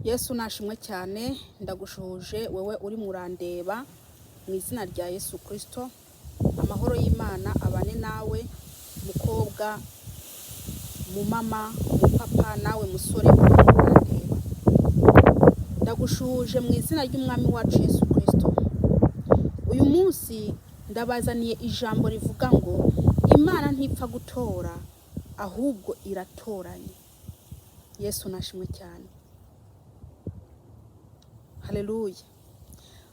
Yesu nashimwe cyane, ndagushuhuje wewe uri murandeba mu izina rya Yesu Kristo. Amahoro y'Imana abane nawe, mukobwa, mumama, mupapa, nawe musore uri murandeba. Ndagushuhuje mu izina ry'umwami wacu Yesu Kristo. Uyu munsi ndabazaniye ijambo rivuga ngo Imana ntipfa gutora ahubwo iratoranye. Yesu nashimwe cyane. Haleluya.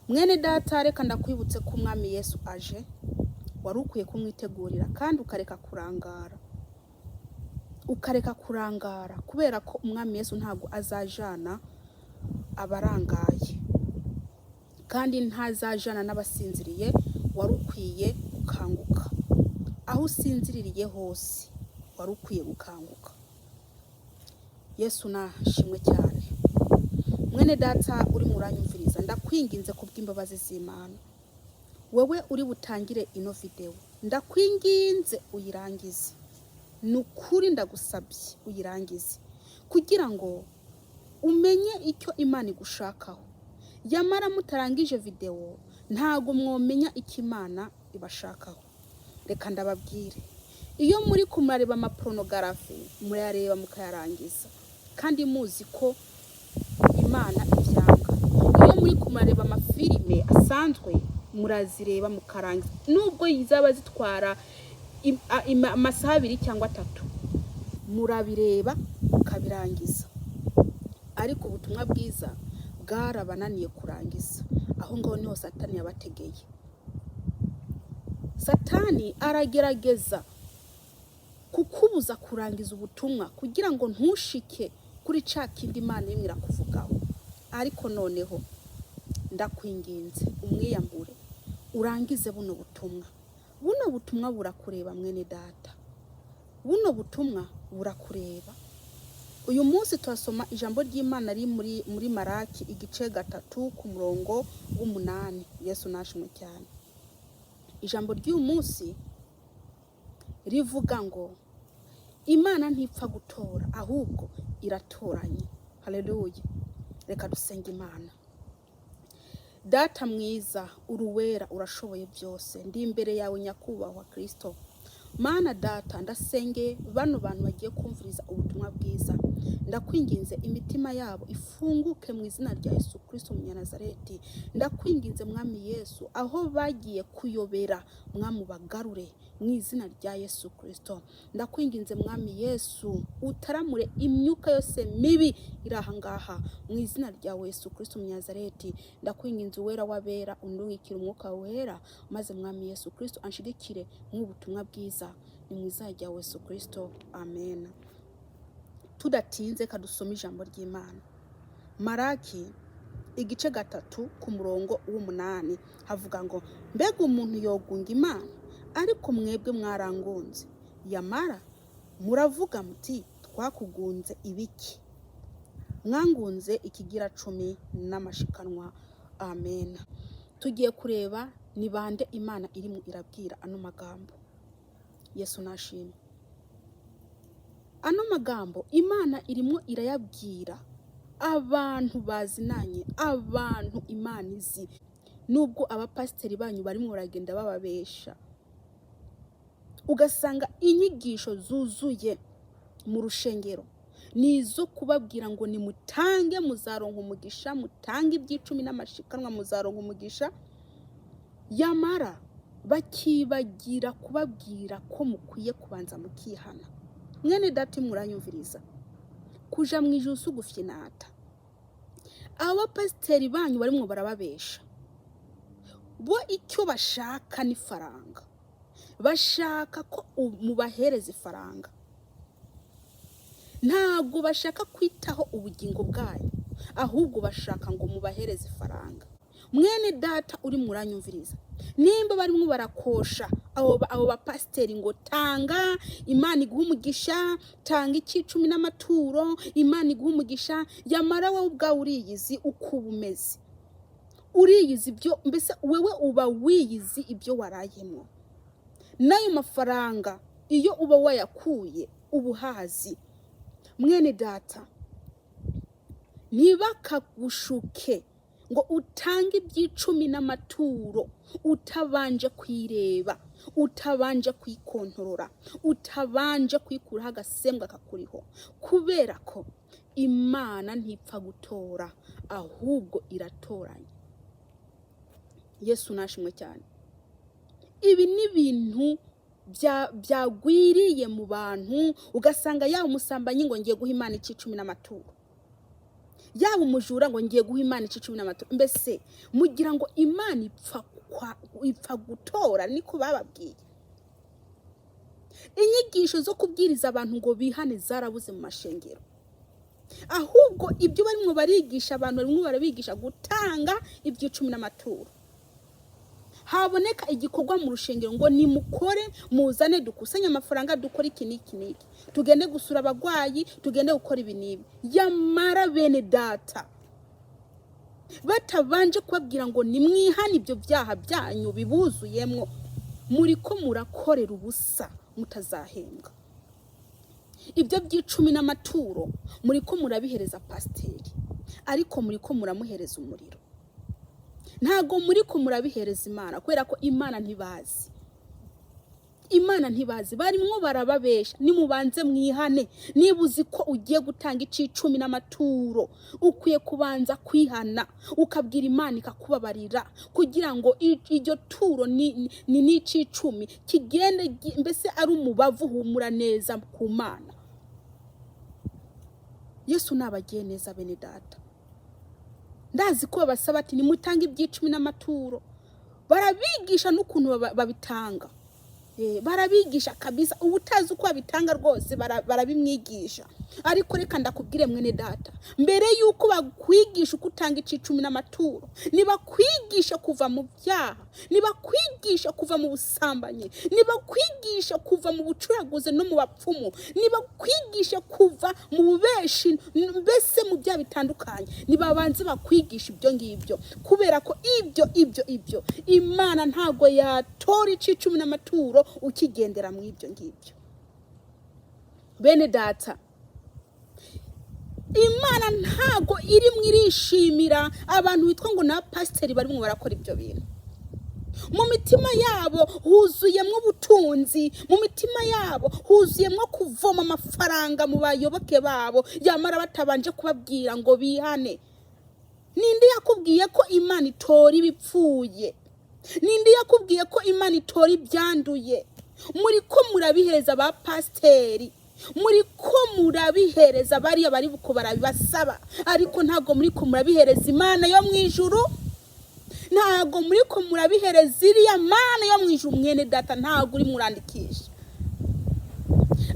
Mwene data, reka ndakwibutse ko umwami Yesu aje, wari ukwiye kumwitegurira kandi ukareka kurangara kubera ko umwami Yesu ntabwo azajana abarangaye kandi ntazajana n'abasinziriye. Wari ukwiye gukanguka, aho usinziririye hose wari ukwiye gukanguka. Yesu nashimwe cyane. Mwene data uri muranyumviriza, ndakwinginze kubw'imbabazi z'Imana, wewe uri butangire ino video, ndakwinginze uyirangize. Nukuri ndagusabye uyirangize kugira ngo umenye icyo Imana igushakaho. Yamara mutarangije video ntago mwomenya icyo Imana ibashakaho. Reka ndababwire, iyo muri kumareba amapornography murareba mukayarangiza kandi muzi ko Imana ibyanga. Iyo muri kumareba amafilime asanzwe murazireba mukarangiza, nubwo zaba zitwara amasaha 2 cyangwa 3, murabireba mukabirangiza. Ariko ubutumwa bwiza bwarabananiye kurangiza. Aho ngaho niho Satani yabategeye. Satani aragerageza kukubuza kurangiza ubutumwa kugira ngo ntushike kuri ca kindi Imana irimo irakuvugaho. Ariko noneho ndakwinginze umwiyambure urangize buno butumwa. Buno butumwa burakureba mwene data, buno butumwa burakureba. Uyu munsi turasoma ijambo ry'Imana riri muri Maraki igice 3 ku murongo w'8. Yesu nashimwe cyane. Ijambo ry'uyu munsi rivuga ngo Imana ntipfa gutora ahubwo iratoranye. Haleluya. Reka dusenge Imana. Data mwiza, uruwera, urashoboye byose, ndi imbere yawe nyakubahwa Kristo. Mana data, ndasenge bano bantu bagiye kumviriza ubutumwa bwiza, ndakwinginze imitima yabo ifunguke mu izina rya Yesu Kristo Munyanazareti. Ndakwinginze mwami Yesu, aho bagiye kuyobera mwami bagarure mu izina rya Yesu Kristo. Ndakwinginze mwami Yesu, utaramure imyuka yose mibi iraha ngaha mu izina rya Yesu Kristo Munyanazareti. Ndakwinginze uwera wabera undungikira umwuka wera, maze mwami Yesu Kristo anshigikire mu butumwa bwiza. Ni mu izina rya Yesu Kristo, amen. Tudatinze kadusoma ijambo ry'Imana. Maraki igice 3 ku murongo w'8 havuga ngo mbega umuntu yogunga Imana, ariko mwebwe mwarangunze. Yamara muravuga muti twakugunze ibiki? Mwangunze ikigira 10 n'amashikanwa. Amen. Tugiye kureba ni bande Imana irimo irabwira ano magambo. Yesu nashimwe. Ano magambo Imana irimo irayabwira abantu bazinanye, abantu Imana izi. Nubwo abapasiteri banyu barimo baragenda bababesha, ugasanga inyigisho zuzuye mu rushengero nizo kubabwira ngo nimutange muzaronka umugisha, mutange ibyicumi n'amashikanwa muzaronka umugisha. Yamara bakibagira kubabwira ko mukwiye kubanza mukihana. Mwene data muranyumviriza, kuja mu ijuru sugufyinata. Aba pasiteri banyu barimo barababesha, bo icyo bashaka ni faranga. Bashaka ko mubahereza ifaranga, ntabwo bashaka kwitaho ubugingo bwayo, ahubwo bashaka ngo mubahereze ifaranga. Mwene data uri muranyumviriza, nimba barimo barakosha abo bapasiteri ngo tanga Imana iguha umugisha, tanga icyicumi n'amaturo Imana iguha umugisha, yamara wowe ubwawe uriyizi uko umeze, uriyizi ibyo, mbese wewe uba wiyizi ibyo warayemo. Nayo mafaranga iyo uba wayakuye ubuhazi. Mwene data, ntibakagushuke ngo utange ibyicumi n'amaturo utabanje kwireba, utabanje kwikontorora, utabanje kwikuraho agasembwa kakuriho, kubera ko Imana ntipfa gutora ahubwo iratoranya. Yesu nashimwe cyane. Ibi ni ibintu byagwiriye mu bantu, ugasanga yaba umusambanyi ngo ngiye guha Imana icicumi n'amaturo, yaba umujura ngo ngiye guha Imana icicumi n'amaturo. Mbese mugira ngo Imana ipfa gutora? Niko bababwiye. Inyigisho zo kubwiriza abantu ngo bihane zarabuze mu mashengero, ahubwo ibyo barimo barigisha abantu, barimo barabigisha gutanga ibyicumi n'amaturo. Haboneka igikorwa mu rushengero ngo nimukore, muzane dukusanye amafaranga, dukora iki n'iki n'iki, tugende gusura abagwayi, tugende gukora ibi n'ibi. Yamara bene data batabanje kubabwira ngo nimwihane ibyo byaha byanyu bibuzuyemwo, muri ko murakorera ubusa mutazahembwa. Ibyo byicumi n'amaturo muri ko murabihereza pasiteri, ariko muri ko muramuhereza umuriro. Ntago muri ko murabihereza Imana, kubera ko Imana ntibazi. Imana ntibazi, barimwo barababesha. Nimubanze mwihane. Niba uzi ko ugiye gutanga icicumi n'amaturo, ukwiye kubanza kwihana, ukabwira Imana ikakubabarira, kugira ngo iryo turo ni icicumi kigende mbese ari umubavu humura neza ku Mana. Yesu nabagiye neza bene data. Ndazi ko babasaba ati nimutange ibyicumi n'amaturo, barabigisha n'ukuntu babitanga. Barabigisha kabisa, ubutazi uko babitanga rwose barabimwigisha. Ariko reka ndakubwire mwene data, mbere yuko bakwigisha uko utanga icicumi n'amaturo, nibakwigisha kuva mu byaha, nibakwigisha kuva mu busambanyi, nibakwigisha kuva mu bucuraguze no mu bapfumu, nibakwigisha kuva mu bubeshi, mbese mu byaha bitandukanye, nibabanze bakwigisha ibyo ngibyo, kubera ko ibyo Imana ntago yatora icicumi n'amaturo ukigendera mu ibyo ngibyo. Bene data, Imana ntago iri mwirishimira abantu bitwa ngo na pasiteri barimo barakora ibyo bintu. Mu mitima yabo huzuyemo ubutunzi, mu mitima yabo huzuyemo kuvoma amafaranga mu bayoboke babo, yamara batabanje kubabwira ngo bihane. Ninde yakubwiye ko Imana itora ibipfuye? Ninde yakubwiye ko Imana itora ibyanduye? Muri ko murabihereza ba pasiteri, muri ko murabihereza bariya bari buko barabibasaba, ariko ntago muri ko murabihereza Imana yo mu ijuru. Ntago muri ko murabihereza iriya Mana yo mu ijuru. Mwene data, ntago uri murandikisha.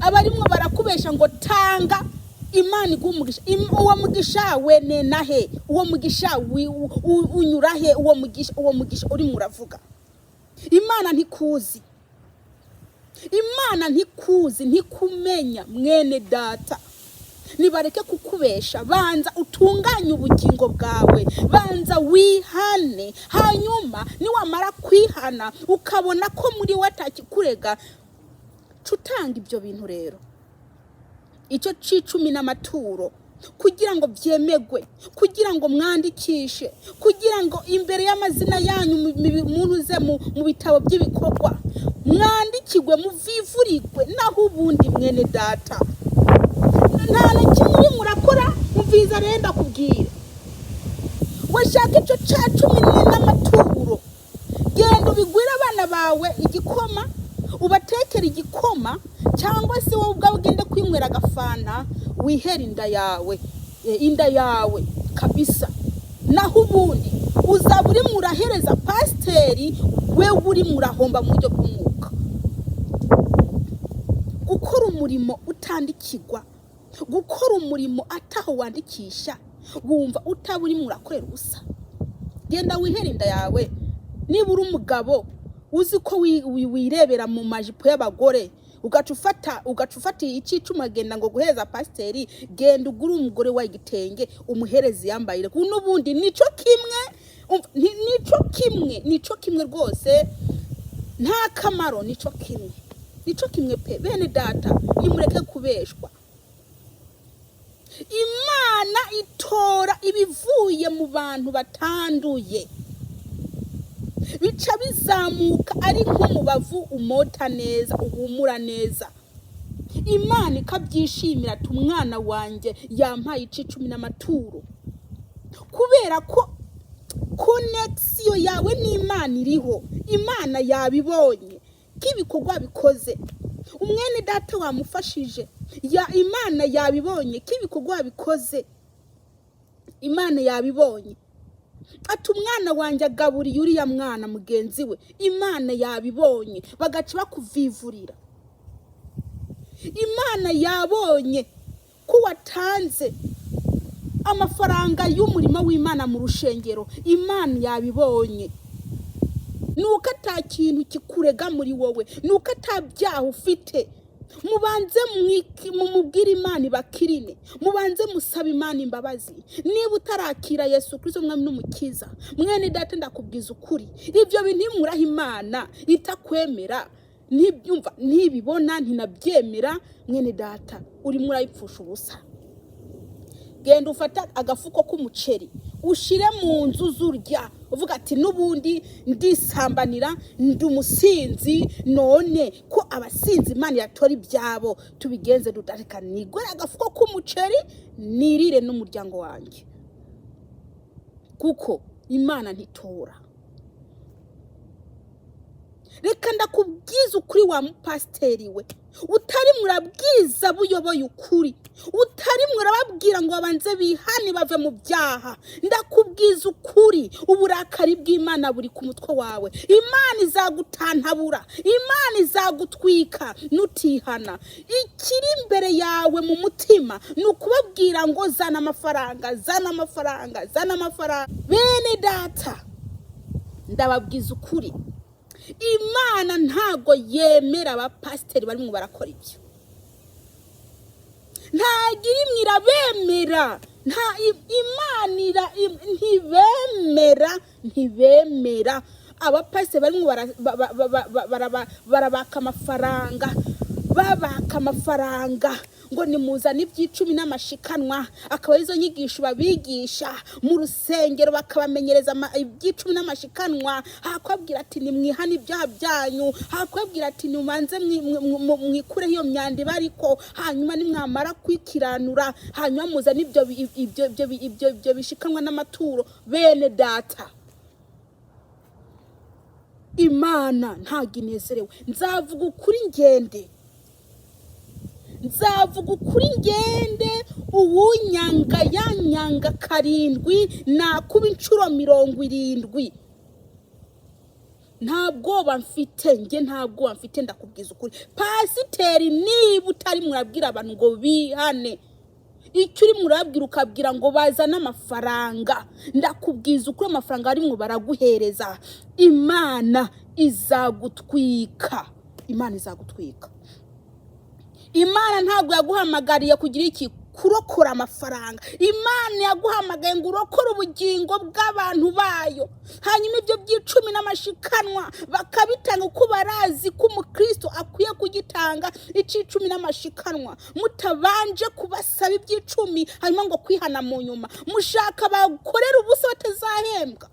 Abarimo barakubesha ngo tanga, Imana igumugisha. Uwo mugisha we nenahe? Uwo mugisha unyurahe? Uwo mugisha uri muravuga? Imana ntikuzi. Imana ntikuzi, ntikumenya mwene data. Nibareke kukubesha, banza utunganye ubugingo bwawe, banza wihane. Hanyuma niwamara kwihana ukabona ko muri watakikurega, cutanga ibyo bintu rero. Icyo cicumi n'amaturo kugira ngo byemegwe, kugira ngo mwandikishe, kugira ngo imbere y'amazina yanyu muntu ze mu bitabo by'ibikorwa mwandikirwe, muvivurirwe. Naho ubundi mwene data nta na kimwe murakora, muviza renda kubwira. Washaka icyo cicumi n'amaturo, genda ubigwira abana bawe igikoma, ubatekera igikoma, cyangwa se wowe ubwawe ugende kwinywera agafana, wihera inda yawe kabisa. Naho ubundi uzaba uri murahereza pasiteri, we uri murahomba mu buryo bw'umwuka. Gukora umurimo utandikirwa, gukora umurimo ataho wandikisha, wumva utaba uri murakorera ubusa. Genda wihera inda yawe. Niba uri umugabo uzi ko wirebera mu majipo y'abagore, ugacufata icicumi agenda ngo guhereza pasiteri, genda ugura umugore wa igitenge umuhereze yambayire. N'ubundi nico kimwe rwose, nta kamaro. Nico kimwe pe. Bene data, nimureke kubeshwa. Imana itora ibivuye mu bantu batanduye, bica bizamuka ari nk'umubavu umota neza, uhumura neza. Imana ikabyishimira ati umwana wanjye yampaye icicumi n'amaturo, kubera ko connection yawe n'Imana iriho. Imana yabibonye k'ibikorwa bikoze, umwene data wamufashije, Imana yabibonye k'ibikorwa bikoze. Imana yabibonye ati umwana wanjye agaburiye uriya mwana mugenzi we. Imana yabibonye, bagaca bakuvivurira. Imana yabonye ko watanze amafaranga y'umurimo w'Imana mu rushengero. Imana yabibonye. Nuko ata kintu kikurega muri wowe, nuko atabyaha ufite. Mubanze mumubwire Imana ibakirine, mubanze musaba Imana imbabazi. Niba utarakira Yesu Kristo umwami n'umukiza, mwene data ndakubwiza ukuri, ibyo bintu muraha Imana itakwemera, ntibyumva, ntibibona, ntinabyemera, mwene data uri murayipfusha ubusa. Genda ufata agafuko k'umuceri ushire mu nzu zurya, uvuga ati nubundi ndisambanira, ndi umusinzi, none ko abasinzi Imana yatora ibyabo, tubigenze dutareka nigore agafuko k'umuceri nirire n'umuryango wanjye, kuko Imana ntitora. Reka ndakubwiza ukuri wa mupasiteri we, utari murabwiza buyoboye ukuri, utari murababwira ngo abanze bihane bave mu byaha. Ndakubwiza ukuri, uburakari bw'Imana buri ku mutwe wawe. Imana izagutantabura, Imana izagutwika nutihana. Ikiri imbere yawe mu mutima ni ukubabwira ngo zana amafaranga, zana amafaranga, zana amafaranga. Bene data ndababwiza ukuri, Imana ntago yemera abapasiteri barimo barakora ibyo. Ntagira imwe irabemera, Imana ntibemera abapasiteri barimo barabaka amafaranga, babaka amafaranga ngo nimuzane ibyicumi n'amashikanwa. Akaba izo nyigisho babigisha mu rusengero, bakabamenyereza ibyicumi n'amashikanwa. Hakwabwira ati nimwihane ibyaha byanyu, hakwabwira ati nimanze mwikureho iyo myanda bariko, hanyuma nimwamara kwikiranura, hanyuma muzane ibyo bishikanwa n'amaturo. Bene data, Imana ntago inezerewe. Nzavuga ukuri ngende, nzavuga ukuri ngende. Uwunyanga yanyanga 7 nakuba inshuro 70. Ntabwo mfite, nge ntabwo mfite, ndakubwiza ukuri. Pasiteri, niba utari murabwira abantu ngo bihane, icyo uri murabwira ukabwira ngo bazana amafaranga, ndakubwiza ukuri amafaranga arimo baraguhereza. Imana izagutwika, Imana izagutwika. Imana ntabwo yaguhamagariye kugira iki kurokora amafaranga. Imana yaguhamagaye ngo urokore ubugingo bw'abantu bayo. Hanyuma ibyo byicumi n'amashikanwa bakabitanga uko barazi ko umukristo akwiye kugitanga icicumi n'amashikanwa. Mutabanje kubasaba ibyicumi hanyuma ngo kwihana mu nyuma, mushaka bakorera ubusa batazahembwa.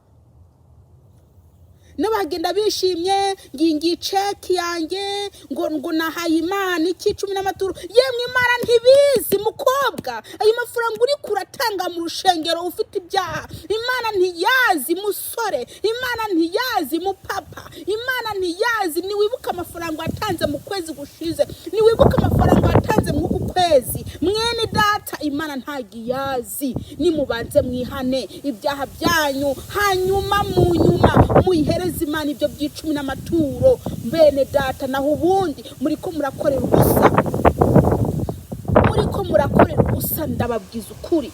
N'abagenda bishimye ngingi check yanjye ngo nahaye Imana icicumi n'amaturo. Yemwe Imana ntibizi mukobwa, ayo mafaranga uri kuratanga mu rushengero ufite ibyaha. Imana ntiyazi musore, Imana ntiyazi mupapa, Imana ntiyazi. Niwibuka amafaranga watanze mu kwezi gushize, niwibuka amafaranga watanze mu kwezi. Mwene data, Imana ntagiyazi. Nimubanze mwihane ibyaha byanyu, hanyuma mu nyuma muyihereze Imana ibyo byicumi n'amaturo. Bene data, naho ubundi muriko murakorera ubusa, muriko murakorera ubusa. Ndababwiza ukuri,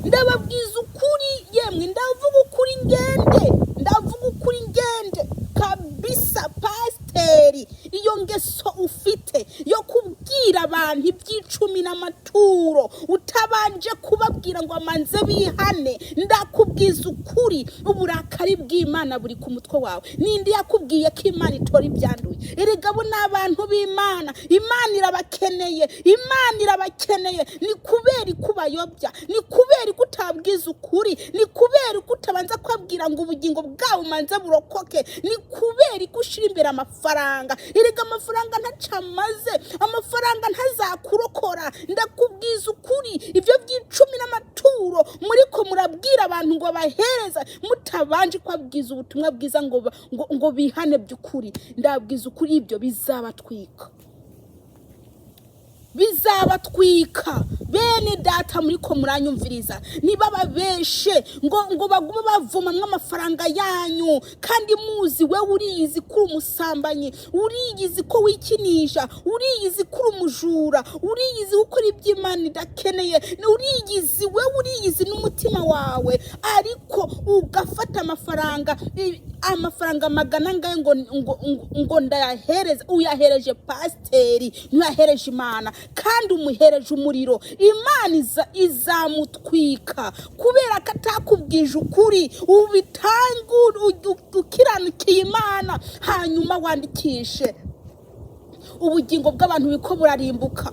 ndababwiza ukuri. Yemwe ndavuga ukuri ngende, ndavuga ukuri ngende kabisa. Pasiteri, iyo ngeso ufite yo kubwira abantu ibyicumi n'amaturo utabanje kubabwira ngo amanze bihane, ndakubwira ndakubwiza ukuri uburakari bw'Imana buri ku mutwe wawe. Ninde yakubwiye ko Imana itora ibyanduye? Erega bo n'abantu b'Imana, Imana irabakeneye, Imana irabakeneye. Ni kubera kubayobya, ni kubera kutabwiza ukuri, ni kubera kutabanza kwabwira ngo ubugingo bwawe manze burokoke, ni kubera kushira imbere amafaranga. Erega amafaranga ntacamaze, amafaranga ntazakurokora. Ndakubwiza ukuri, ibyo by'icumi n'amaturo muriko murabwira abantu ngo bahereza mutabanje kwabwiza ubutumwa bwiza ngo bihane by'ukuri. Ndabwiza ukuri ibyo bizabatwika, bizabatwika. Bene data muriko muranyumviriza, niba babeshe ngo bagume bavuma amafaranga yanyu, kandi muzi we uriyizi ko umusambanyi, uriyizi ko wikinisha, uriyizi ko umujura, uriyizi ukora iby'Imana idakeneye, uriyizi we uriyizi n'umutima wawe, ariko ugafata amafaranga magana ngaye ngo ndayahereza. Uyahereje pasiteri, ntuyahereje Imana, kandi umuhereje umuriro. Imana izamutwika kubera ko atakubwije ukuri. Ubitangure ukiranukiye Imana, hanyuma wandikishe. Ubugingo bw'abantu biko burarimbuka,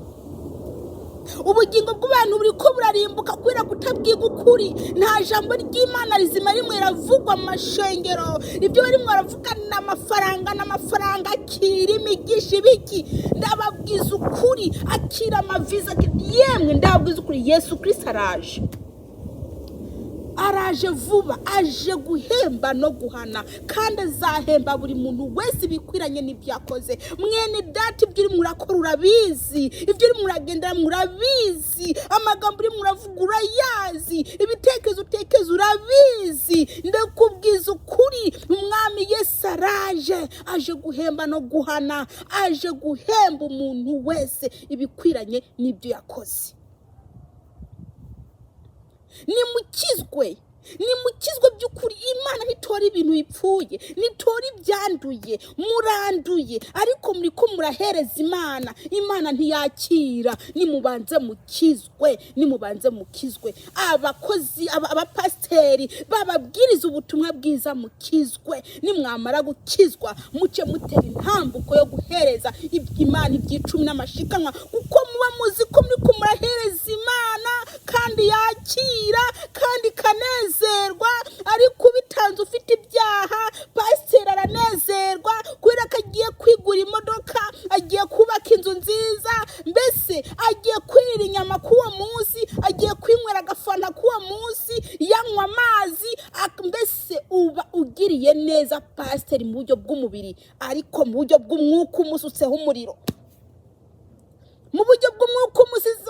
ubugingo bw'abantu buriko burarimbuka kubera kutabwiga ukuri. Nta jambo ry'Imana rizima rimwe riravugwa mu mashengero. Ibyo barimo baravuga n'amafaranga akira imigisha ibiki. Ndababwiza ukuri, akira amaviza. Yemwe ndababwiza ukuri, Yesu Kristo araje vuba, aje guhemba no guhana, kandi azahemba buri muntu wese bikwiranye n'ibyakoze. Mwene data, ibyo uri murakora urabizi, ibyo uri muragendera murabizi, amagambo uri muravuga urayazi, ibitekerezo utekereza urabizi. Ndakubwiza ukuri, umwami Yesu aje guhemba no guhana, aje guhemba umuntu wese ibikwiranye n'ibyo yakoze. Nimukizwe by'ukuri. Imana ntitora ibintu bipfuye, nitora ibyanduye. Muranduye ariko muriko murahereza Imana, Imana ntiyakira. Nimubanze mukizwe. Abakozi, abapasiteri bababwiriza ubutumwa bwiza, mukizwe. Nimwamara gukizwa muce mutera intambuko yo guhereza Imana ibyicumi n'amashikanwa, kuko muba muzi ko muriko murahereza Imana kandi yakira kandi kanezerwa. Ariko ubitanze ufite ibyaha, pasiteri aranezerwa kubera ko agiye kwigura imodoka, agiye kubaka inzu nziza, mbese agiye kwirira inyama k'uwo munsi, agiye kwinywera agafanta k'uwo munsi, yanywa amazi. Mbese uba ugiriye neza pasiteri mu buryo bw'umubiri, ariko mu buryo bw'umwuka umusutseho umuriro. Mu buryo bw'umwuka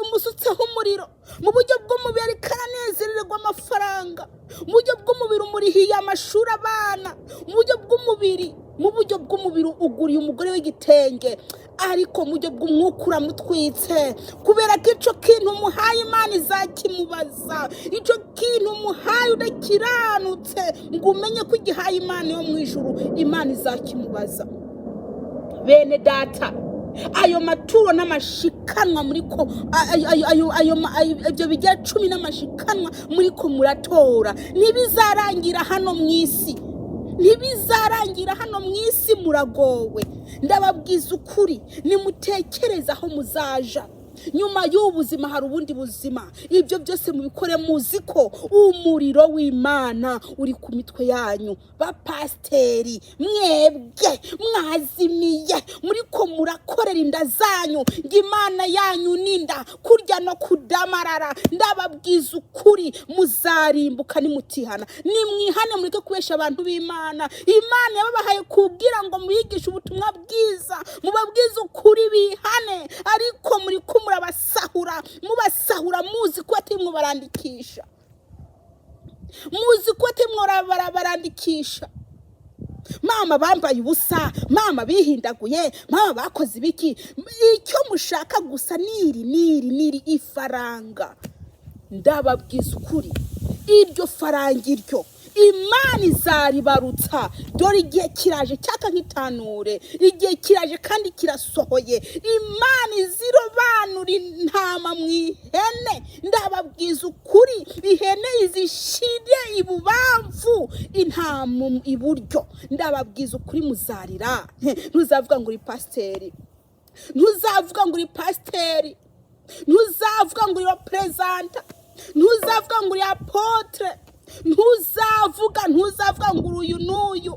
umusutseho umuriro, mu buryo bw'umubiri ariko aranezererwa amafaranga, mu buryo bw'umubiri umurihiye amashuri abana, mu buryo bw'umubiri uguriye umugore w'igitenge, ariko mu buryo bw'umwuka uramutwitse. Kubera ko ico kintu umuhaye Imana izakimubaza, ico kintu umuhaye udakiranutse ngo umenye ko igihaye Imana yo mu ijuru, Imana izakimubaza. Bene data, ayo maturo n'amashikanwa muriko ibyo bijya 10 n'amashikanwa muriko muratora, ntibizarangira hano mw'isi, muragowe. Ndababwiza ukuri, nimutekereza aho muzaja. Nyuma y'ubuzima hari ubundi buzima. Ibyo byose mubikore muzi ko umuriro w'Imana uri ku mitwe yanyu. Bapasiteri mwebwe mwazimiye, muriko murakorera inda zanyu, Imana yanyu ninda kurya no kudamarara. Ndababwiza ukuri, muzarimbuka nimutihana. Nimwihane mureke kubesha abantu b'Imana. Imana yababahaye kubwira ngo muyigishe ubutumwa bwiza, mubabwiza ukuri bihane, ariko muri mubasahura muzi ko atimwe barandikisha, mama bambaye ubusa, mama bihindaguye, mama bakoze ibiki. Icyo mushaka gusa niri ifaranga. Ndababwiza ukuri, iryo faranga Imana izaribarutsa. Dore igihe kiraje cyaka nk'itanure, igihe kiraje kandi kirasohoye. Imana izirobanura intama mu ihene. Ndababwiza ukuri, ihene izishire ibubamfu, intama iburyo. Ndababwiza ukuri, muzarira. Ntuzavuga ngo uri pasiteri, ntuzavuga ngo uri pasiteri, ntuzavuga ngo uri perezida, ntuzavuga ngo uri apotre, ntuzavuga ngo uri uyu n'uyu.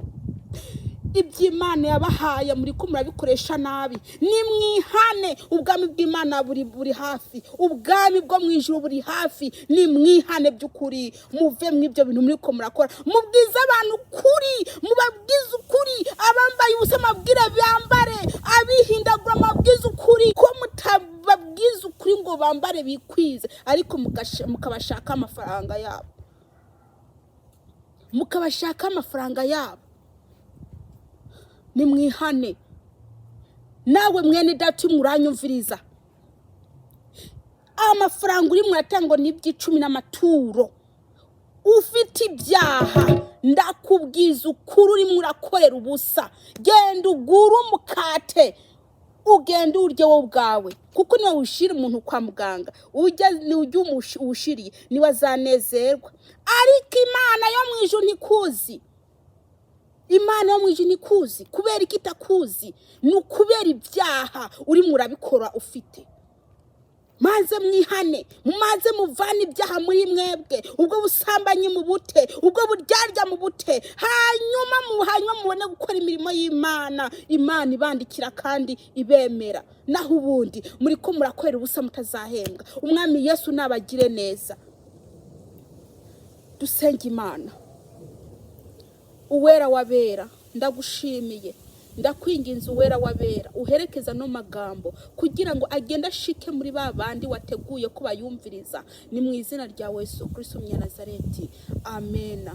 Iby'Imana yabahaye muri ko murabikoresha nabi. Nimwihane, ubwami bw'Imana buri hafi, ubwami bwo mu ijuru buri hafi. Nimwihane by'ukuri, muve mu ibyo bintu muri ko murakora. Mubwize abantu ukuri, mubabwize ukuri. Abambaye ubusa mabwire bambare, abihindagura mabwize ukuri. Ko mutababwize ukuri ngo bambare bikwize, ariko mukabashaka amafaranga yabo, mukabashaka amafaranga yabo. Nimwihane. Nawe mwene data muranyumviriza, amafaranga uri muratanga ni Byicumi n'Amaturo. Ufite ibyaha, ndakubwiza ukuri, uri murakorera ubusa. Genda ugura umukate, ugenda urye wowe ubwawe, kuko niwe ushira umuntu kwa muganga. Ujya ushiriye niwe azanezerwa. Ariko Imana yo mu ijuru ntikuzi. Imana yo mu ijuru ntikuzi. Kubera iki itakuzi? Ni ukubera ibyaha uri murabikora ufite. Maze mwihane, maze muvane ibyaha muri mwebwe. Ubwo busambanyi mu bute, ubwo buryarya mu bute. Hanyuma mubone gukora imirimo y'Imana. Imana ibandikira kandi ibemera. Naho ubundi muri ko murakorera ubusa mutazahembwa. Umwami Yesu nabagire neza. Dusenge Imana. Uwera wabera, ndagushimiye. Ndakwinginze uwera wabera, uherekeza no magambo kugira ngo agenda ashike muri babandi wateguye ko bayumviriza. Ni mu izina rya Yesu Kristo Nazareti. Amen.